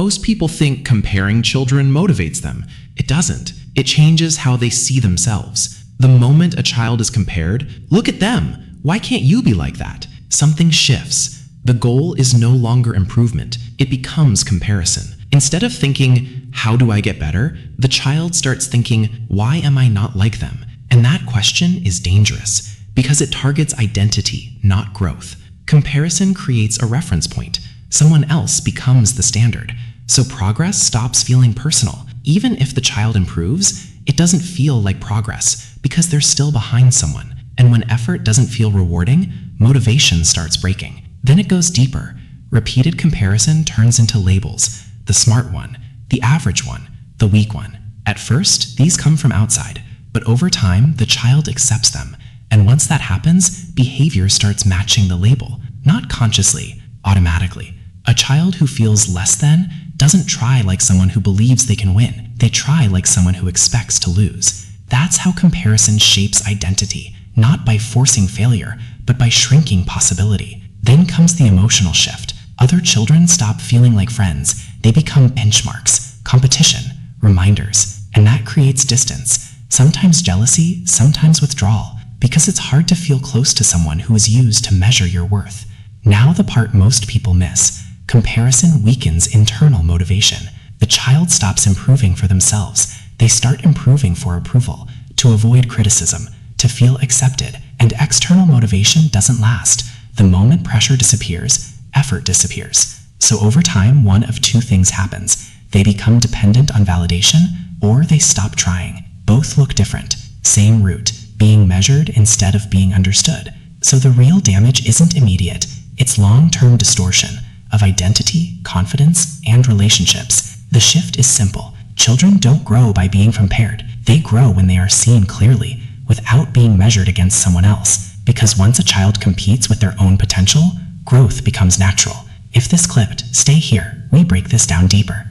Most people think comparing children motivates them. It doesn't. It changes how they see themselves. The moment a child is compared, look at them. Why can't you be like that? Something shifts. The goal is no longer improvement. It becomes comparison. Instead of thinking, how do I get better? The child starts thinking, why am I not like them? And that question is dangerous because it targets identity, not growth. Comparison creates a reference point. Someone else becomes the standard. So progress stops feeling personal. Even if the child improves, it doesn't feel like progress because they're still behind someone. And when effort doesn't feel rewarding, motivation starts breaking. Then it goes deeper. Repeated comparison turns into labels. The smart one, the average one, the weak one. At first, these come from outside, but over time, the child accepts them. And once that happens, behavior starts matching the label, not consciously, automatically. A child who feels less than doesn't try like someone who believes they can win. They try like someone who expects to lose. That's how comparison shapes identity, not by forcing failure, but by shrinking possibility. Then comes the emotional shift. Other children stop feeling like friends. They become benchmarks, competition, reminders, and that creates distance. Sometimes jealousy, sometimes withdrawal, because it's hard to feel close to someone who is used to measure your worth. Now the part most people miss. Comparison weakens internal motivation. The child stops improving for themselves. They start improving for approval, to avoid criticism, to feel accepted, and external motivation doesn't last. The moment pressure disappears, effort disappears. So over time, one of two things happens. They become dependent on validation, or they stop trying. Both look different. Same root, being measured instead of being understood. So the real damage isn't immediate. It's long-term distortion of identity, confidence, and relationships. The shift is simple. Children don't grow by being compared. They grow when they are seen clearly, without being measured against someone else. Because once a child competes with their own potential, growth becomes natural. If this clicked, stay here. We break this down deeper.